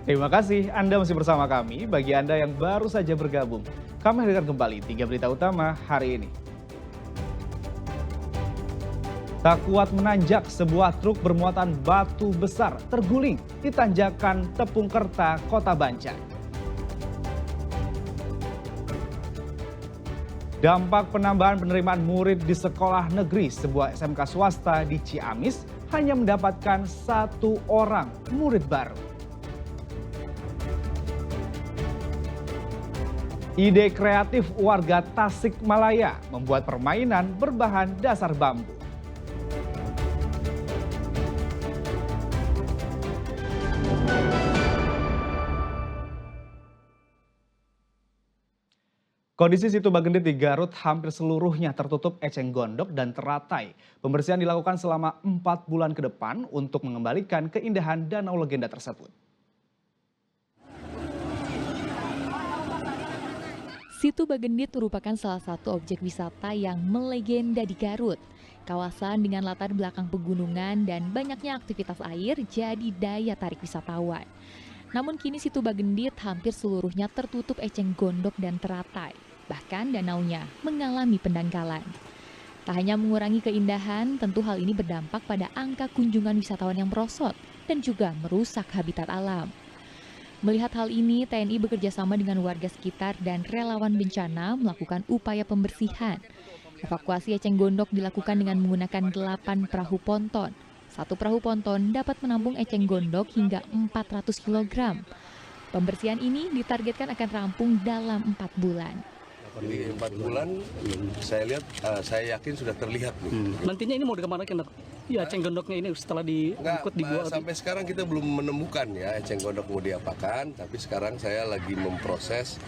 Terima kasih Anda masih bersama kami. Bagi Anda yang baru saja bergabung, kami hadirkan kembali 3 berita utama hari ini. Tak kuat menanjak, sebuah truk bermuatan batu besar terguling di tanjakan Tepungkerta, Kota Banjar. Dampak penambahan penerimaan murid di sekolah negeri, sebuah SMK swasta di Ciamis hanya mendapatkan 1 orang murid baru. Ide kreatif warga Tasikmalaya membuat permainan berbahan dasar bambu. Kondisi situ Bagendit di Garut hampir seluruhnya tertutup eceng gondok dan teratai. Pembersihan dilakukan selama 4 bulan ke depan untuk mengembalikan keindahan danau legenda tersebut. Situ Bagendit merupakan salah satu objek wisata yang melegenda di Garut. Kawasan dengan latar belakang pegunungan dan banyaknya aktivitas air jadi daya tarik wisatawan. Namun kini Situ Bagendit hampir seluruhnya tertutup eceng gondok dan teratai. Bahkan danaunya mengalami pendangkalan. Tak hanya mengurangi keindahan, tentu hal ini berdampak pada angka kunjungan wisatawan yang merosot dan juga merusak habitat alam. Melihat hal ini, TNI bekerja sama dengan warga sekitar dan relawan bencana melakukan upaya pembersihan. Evakuasi eceng gondok dilakukan dengan menggunakan 8 perahu ponton. 1 perahu ponton dapat menampung eceng gondok hingga 400 kg. Pembersihan ini ditargetkan akan rampung dalam 4 bulan. Jadi 4 bulan, saya yakin sudah terlihat nih. Nantinya ini mau dikemanakan? Ya, eceng gondoknya ini setelah diangkut dibuat. Sampai sekarang kita belum menemukan ya eceng gondok mau diapakan, tapi sekarang saya lagi memproses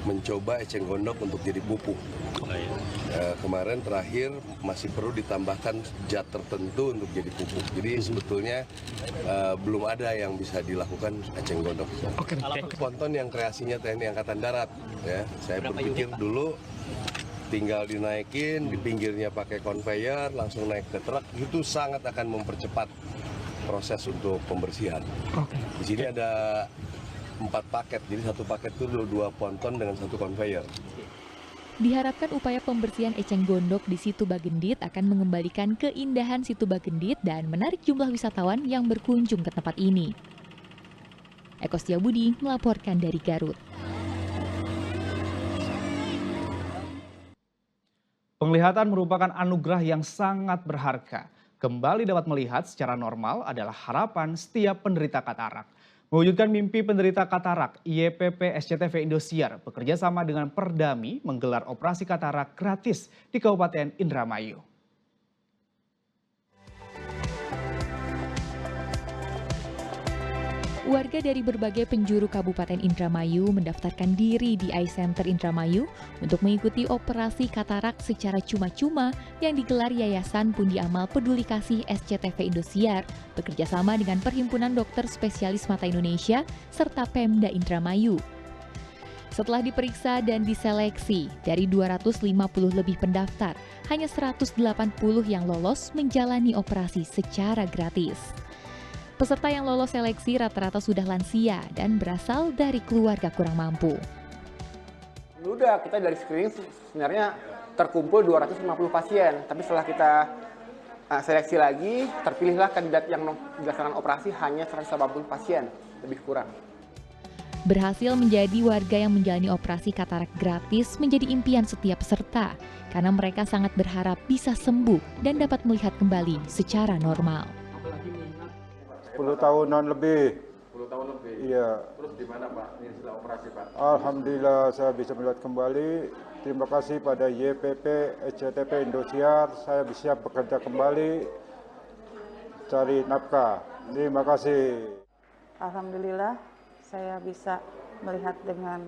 mencoba eceng gondok untuk jadi pupuk. Kemarin terakhir masih perlu ditambahkan zat tertentu untuk jadi pupuk. Jadi sebetulnya belum ada yang bisa dilakukan eceng gondok. Ponton yang kreasinya TNI Angkatan Darat. Ya, saya berpikir dulu tinggal dinaikin, di pinggirnya pakai conveyor, langsung naik ke truk, itu sangat akan mempercepat proses untuk pembersihan. Di sini ada 4 paket, jadi 1 paket itu 2 ponton dengan 1 conveyor. Diharapkan upaya pembersihan eceng gondok di Situ Bagendit akan mengembalikan keindahan Situ Bagendit dan menarik jumlah wisatawan yang berkunjung ke tempat ini. Eko Setiabudi melaporkan dari Garut. Penglihatan merupakan anugerah yang sangat berharga. Kembali dapat melihat secara normal adalah harapan setiap penderita katarak. Mewujudkan mimpi penderita katarak, YPP SCTV Indosiar bekerja sama dengan Perdami menggelar operasi katarak gratis di Kabupaten Indramayu. Warga dari berbagai penjuru Kabupaten Indramayu mendaftarkan diri di Eye Center Indramayu untuk mengikuti operasi katarak secara cuma-cuma yang digelar Yayasan Pundi Amal Peduli Kasih SCTV Indosiar bekerjasama dengan Perhimpunan Dokter Spesialis Mata Indonesia serta Pemda Indramayu. Setelah diperiksa dan diseleksi, dari 250 lebih pendaftar, hanya 180 yang lolos menjalani operasi secara gratis. Peserta yang lolos seleksi rata-rata sudah lansia dan berasal dari keluarga kurang mampu. Udah, kita dari screening sebenarnya terkumpul 250 pasien, tapi setelah kita seleksi lagi, terpilihlah kandidat yang dilaksanakan operasi hanya 180 pasien, lebih kurang. Berhasil menjadi warga yang menjalani operasi katarak gratis menjadi impian setiap peserta, karena mereka sangat berharap bisa sembuh dan dapat melihat kembali secara normal. 10 tahunan lebih. 10 tahun lebih? Iya. Terus di mana Pak ini setelah operasi Pak? Alhamdulillah saya bisa melihat kembali. Terima kasih pada YPP SCTV Indosiar. Saya bisa bekerja kembali, cari nafkah. Terima kasih. Alhamdulillah saya bisa melihat dengan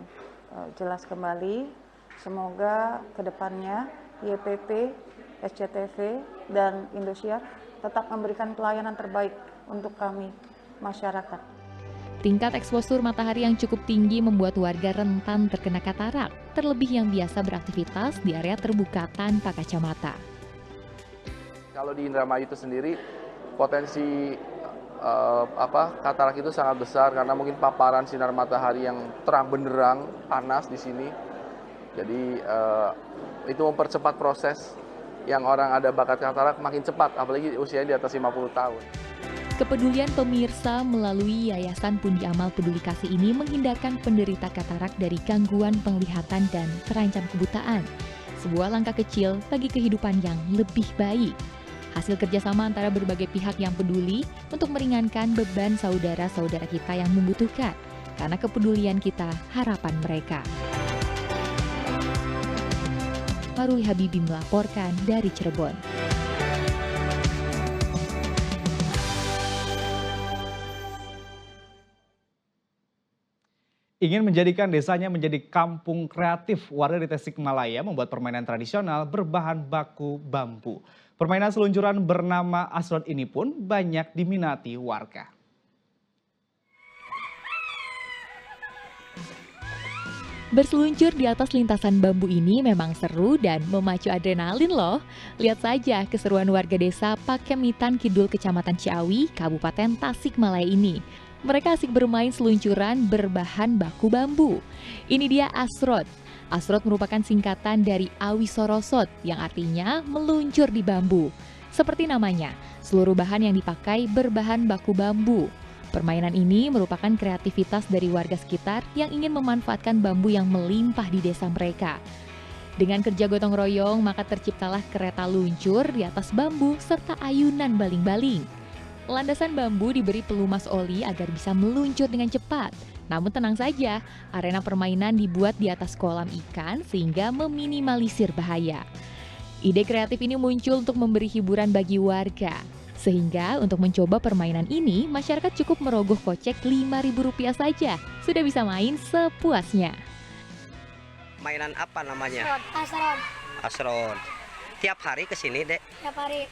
jelas kembali. Semoga kedepannya YPP, SCTV, dan Indosiar tetap memberikan pelayanan terbaik untuk kami, masyarakat. Tingkat eksposur matahari yang cukup tinggi membuat warga rentan terkena katarak, terlebih yang biasa beraktivitas di area terbuka tanpa kacamata. Kalau di Indramayu itu sendiri, potensi katarak itu sangat besar karena mungkin paparan sinar matahari yang terang benderang, panas di sini. Jadi itu mempercepat proses yang orang ada bakat katarak makin cepat, apalagi usianya di atas 50 tahun. Kepedulian pemirsa melalui Yayasan Pundi Amal Peduli Kasih ini menghindarkan penderita katarak dari gangguan penglihatan dan terancam kebutaan. Sebuah langkah kecil bagi kehidupan yang lebih baik. Hasil kerjasama antara berbagai pihak yang peduli untuk meringankan beban saudara-saudara kita yang membutuhkan. Karena kepedulian kita, harapan mereka. Maruli Habibi melaporkan dari Cirebon. Ingin menjadikan desanya menjadi kampung kreatif, warga di Tasikmalaya membuat permainan tradisional berbahan baku bambu. Permainan seluncuran bernama Asrot ini pun banyak diminati warga. Berseluncur di atas lintasan bambu ini memang seru dan memacu adrenalin loh. Lihat saja keseruan warga desa Pakemitan Kidul, Kecamatan Ciawi, Kabupaten Tasikmalaya ini. Mereka asik bermain seluncuran berbahan baku bambu. Ini dia Asrot. Asrot merupakan singkatan dari Awi Sorosot yang artinya meluncur di bambu. Seperti namanya, seluruh bahan yang dipakai berbahan baku bambu. Permainan ini merupakan kreativitas dari warga sekitar yang ingin memanfaatkan bambu yang melimpah di desa mereka. Dengan kerja gotong royong, maka terciptalah kereta luncur di atas bambu serta ayunan baling-baling. Landasan bambu diberi pelumas oli agar bisa meluncur dengan cepat. Namun tenang saja, arena permainan dibuat di atas kolam ikan sehingga meminimalisir bahaya. Ide kreatif ini muncul untuk memberi hiburan bagi warga. Sehingga untuk mencoba permainan ini, masyarakat cukup merogoh kocek Rp5.000 saja. Sudah bisa main sepuasnya. Mainan apa namanya? Asron. Asron. Tiap hari ke sini, Dek? Tiap hari.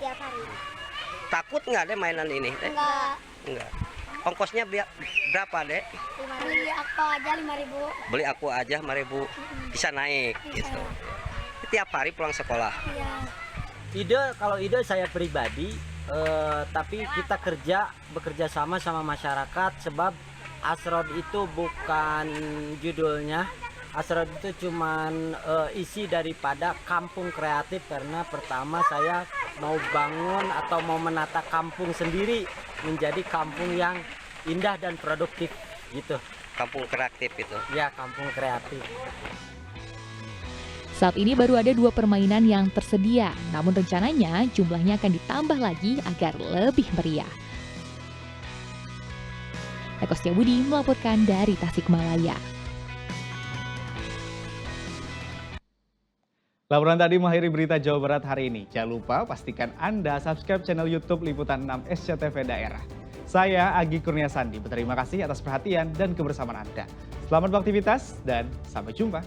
Takut nggak, Dek, mainan ini, Dek? Enggak. Ongkosnya berapa, Dek? Beli aku aja 5.000. Beli aku aja 5.000. Bisa naik gitu. Tiap hari pulang sekolah. Iya. Kalau ide saya pribadi, tapi kita bekerja sama masyarakat, sebab Asrod itu bukan judulnya. Asrod itu cuman isi daripada kampung kreatif, karena pertama saya mau bangun atau mau menata kampung sendiri menjadi kampung yang indah dan produktif gitu. Kampung kreatif itu. Ya, kampung kreatif. Saat ini baru ada 2 permainan yang tersedia, namun rencananya jumlahnya akan ditambah lagi agar lebih meriah. Eko Setiabudi melaporkan dari Tasikmalaya. Laporan tadi mengakhiri berita Jawa Barat hari ini. Jangan lupa pastikan Anda subscribe channel YouTube Liputan 6 SCTV Daerah. Saya Agi Kurnia Sandi, berterima kasih atas perhatian dan kebersamaan Anda. Selamat beraktivitas dan sampai jumpa.